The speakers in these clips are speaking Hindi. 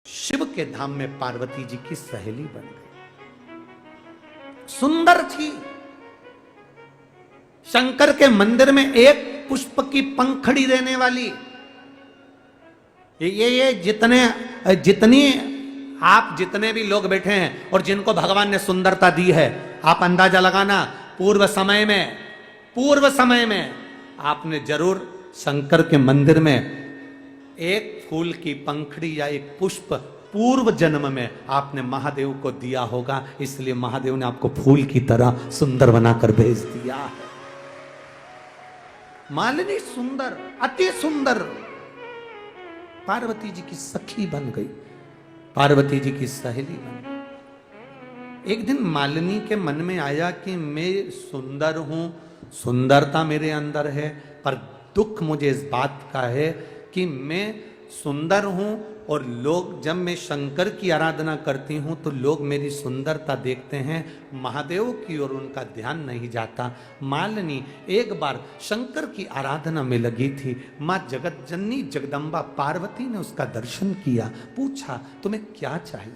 शिव के धाम में पार्वती जी की सहेली बन गई। सुंदर थी। शंकर के मंदिर में एक पुष्प की पंखड़ी देने वाली, ये जितनी आप जितने भी लोग बैठे हैं और जिनको भगवान ने सुंदरता दी है, आप अंदाजा लगाना पूर्व समय में आपने जरूर शंकर के मंदिर में एक फूल की पंखड़ी या एक पुष्प पूर्व जन्म में आपने महादेव को दिया होगा, इसलिए महादेव ने आपको फूल की तरह सुंदर बनाकर भेज दिया। मालिनी सुंदर, अति सुंदर, पार्वती जी की सखी बन गई, पार्वती जी की सहेली बन गई। एक दिन मालिनी के मन में आया कि मैं सुंदर हूं, सुंदरता मेरे अंदर है, पर दुख मुझे इस बात का है कि मैं सुंदर हूं और लोग, जब मैं शंकर की आराधना करती हूं तो लोग मेरी सुंदरता देखते हैं, महादेव की ओर उनका ध्यान नहीं जाता। मालिनी एक बार शंकर की आराधना में लगी थी। मां जगत जननी जगदम्बा पार्वती ने उसका दर्शन किया, पूछा तुम्हें क्या चाहिए,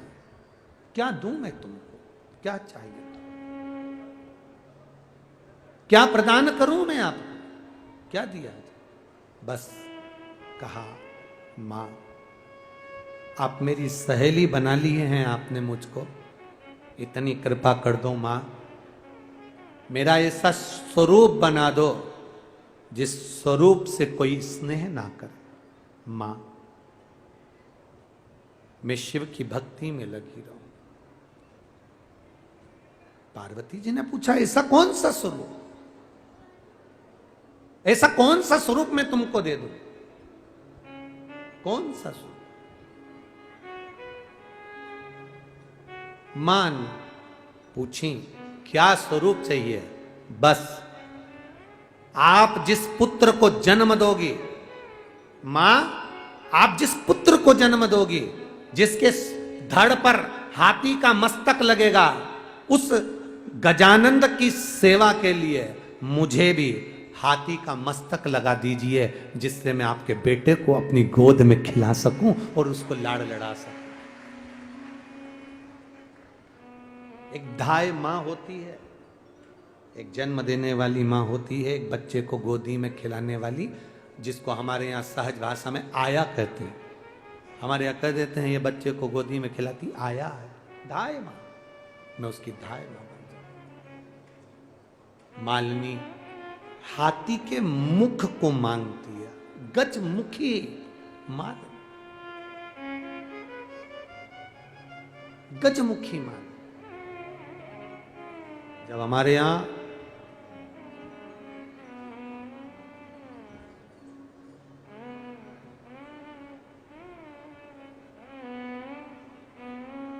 क्या दूं मैं तुमको, क्या चाहिए, क्या प्रदान करूं मैं आपको, क्या दिया? बस कहा मां आप मेरी सहेली बना लिए हैं आपने मुझको, इतनी कृपा कर दो मां, मेरा ऐसा स्वरूप बना दो जिस स्वरूप से कोई स्नेह ना करे। मां मैं शिव की भक्ति में लगी रहूं। पार्वती जी ने पूछा ऐसा कौन सा स्वरूप, ऐसा कौन सा स्वरूप मैं तुमको दे दूं, कौन सा स्वरूप? मान पूछी क्या स्वरूप चाहिए? बस आप जिस पुत्र को जन्म दोगी, मां आप जिस पुत्र को जन्म दोगी, जिसके धड़ पर हाथी का मस्तक लगेगा, उस गजानंद की सेवा के लिए मुझे भी हाथी का मस्तक लगा दीजिए, जिससे मैं आपके बेटे को अपनी गोद में खिला सकूं और उसको लाड़ लड़ा सकूं। एक धाय मां होती है, एक जन्म देने वाली मां होती है, एक बच्चे को गोदी में खिलाने वाली, जिसको हमारे यहाँ सहज भाषा में आया कहते हैं। हमारे यहाँ कह देते हैं ये बच्चे को गोदी में खिलाती आया है, धाय मां, मैं उसकी धाय मां बन जाऊं। मालिनी हाथी के मुख को मांगती है, गजमुखी मालिनी, गजमुखी मालिनी। जब हमारे यहां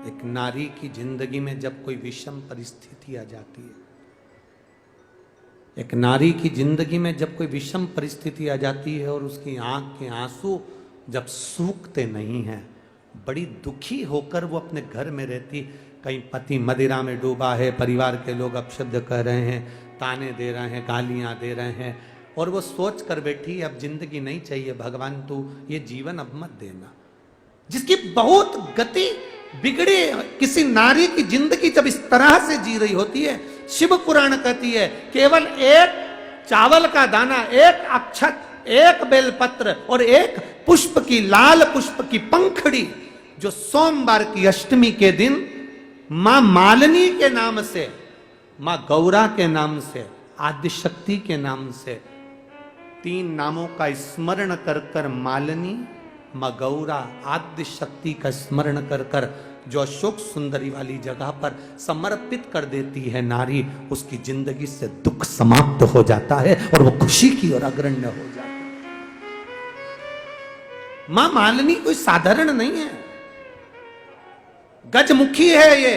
एक नारी की जिंदगी में जब कोई विषम परिस्थिति आ जाती है, एक नारी की जिंदगी में जब कोई विषम परिस्थिति आ जाती है और उसकी आंख के आंसू जब सूखते नहीं हैं, बड़ी दुखी होकर वो अपने घर में रहती, कहीं पति मदिरा में डूबा है, परिवार के लोग अपशब्द कह रहे हैं, ताने दे रहे हैं, गालियां दे रहे हैं, और वो सोच कर बैठी अब जिंदगी नहीं चाहिए, भगवान तू ये जीवन अब मत देना। जिसकी बहुत गति बिगड़ी, किसी नारी की जिंदगी जब इस तरह से जी रही होती है, शिव पुराण कहती है केवल एक चावल का दाना, एक अक्षत, एक बेलपत्र और एक पुष्प की, लाल पुष्प की पंखड़ी, जो सोमवार की अष्टमी के दिन मां मालिनी के नाम से, मां गौरा के नाम से, आदिशक्ति के नाम से, 3 नामों का स्मरण कर कर मालिनी, मां गौरा, आदिशक्ति का स्मरण कर कर जो अशोक सुंदरी वाली जगह पर समर्पित कर देती है नारी, उसकी जिंदगी से दुख समाप्त हो जाता है और वो खुशी की ओर अग्रण्य हो जाता है। मां मालिनी कोई साधारण नहीं है, गजमुखी है ये,